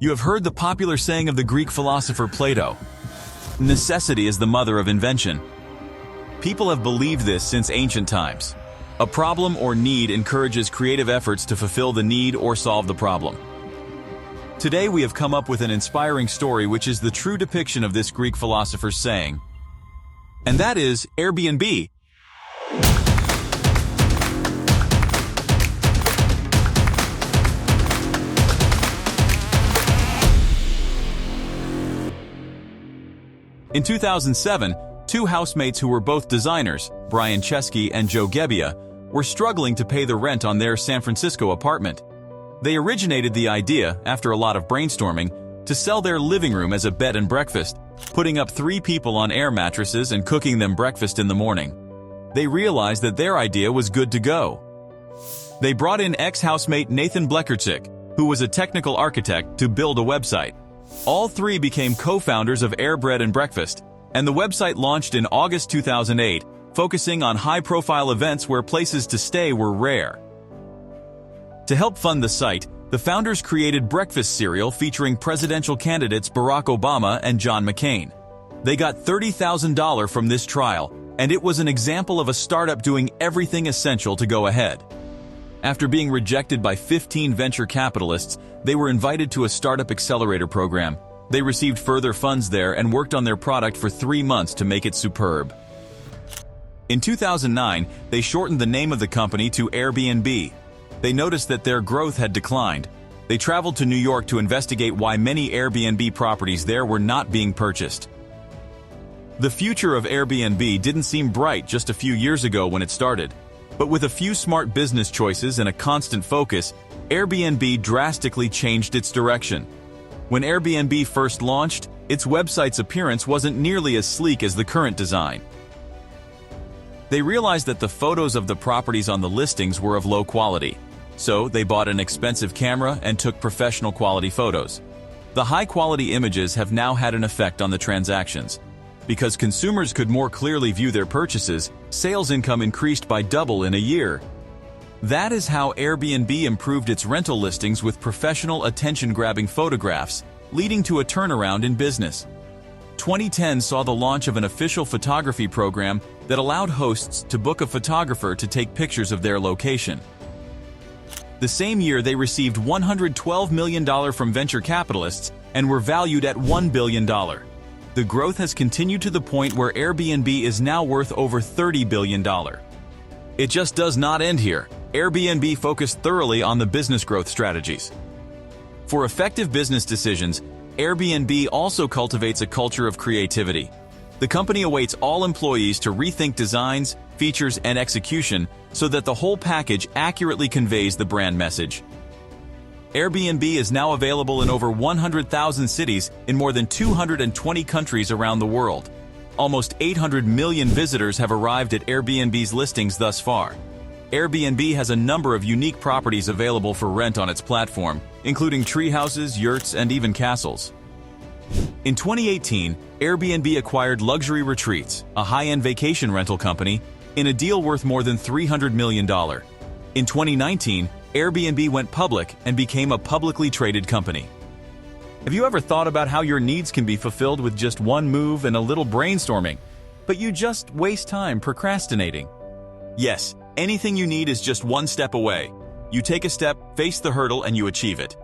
You have heard the popular saying of the Greek philosopher Plato, "Necessity is the mother of invention." People have believed this since ancient times. A problem or need encourages creative efforts to fulfill the need or solve the problem. Today we have come up with an inspiring story which is the true depiction of this Greek philosopher's saying. And that is Airbnb. In 2007, two housemates who were both designers, Brian Chesky and Joe Gebbia, were struggling to pay the rent on their San Francisco apartment. They originated the idea, after a lot of brainstorming, to sell their living room as a bed and breakfast, putting up 3 people on air mattresses and cooking them breakfast in the morning. They realized that their idea was good to go. They brought in ex-housemate Nathan Blekerczyk, who was a technical architect, to build a website. All 3 became co-founders of Airbnb and Breakfast, and the website launched in August 2008, focusing on high-profile events where places to stay were rare. To help fund the site, the founders created breakfast cereal featuring presidential candidates Barack Obama and John McCain. They got $30,000 from this trial, and it was an example of a startup doing everything essential to go ahead. After being rejected by 15 venture capitalists, they were invited to a startup accelerator program. They received further funds there and worked on their product for 3 months to make it superb. In 2009, they shortened the name of the company to Airbnb. They noticed that their growth had declined. They traveled to New York to investigate why many Airbnb properties there were not being purchased. The future of Airbnb didn't seem bright just a few years ago when it started. But with a few smart business choices and a constant focus, Airbnb drastically changed its direction. When Airbnb first launched, its website's appearance wasn't nearly as sleek as the current design. They realized that the photos of the properties on the listings were of low quality. So they bought an expensive camera and took professional quality photos. The high-quality images have now had an effect on the transactions. Because consumers could more clearly view their purchases, sales income increased by double in a year. That is how Airbnb improved its rental listings with professional attention-grabbing photographs, leading to a turnaround in business. 2010 saw the launch of an official photography program that allowed hosts to book a photographer to take pictures of their location. The same year, they received $112 million from venture capitalists and were valued at $1 billion. The growth has continued to the point where Airbnb is now worth over $30 billion. It just does not end here. Airbnb focused thoroughly on the business growth strategies. For effective business decisions, Airbnb also cultivates a culture of creativity. The company awaits all employees to rethink designs, features, and execution so that the whole package accurately conveys the brand message. Airbnb is now available in over 100,000 cities in more than 220 countries around the world. Almost 800 million visitors have arrived at Airbnb's listings thus far. Airbnb has a number of unique properties available for rent on its platform, including treehouses, yurts, and even castles. In 2018, Airbnb acquired Luxury Retreats, a high-end vacation rental company, in a deal worth more than $300 million. In 2019, Airbnb went public and became a publicly traded company. Have you ever thought about how your needs can be fulfilled with just one move and a little brainstorming, but you just waste time procrastinating? Yes, anything you need is just one step away. You take a step, face the hurdle, and you achieve it.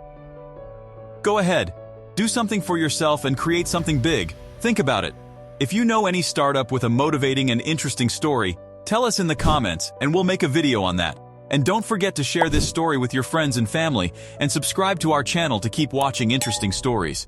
Go ahead, do something for yourself and create something big. Think about it. If you know any startup with a motivating and interesting story, tell us in the comments and we'll make a video on that. And don't forget to share this story with your friends and family, and subscribe to our channel to keep watching interesting stories.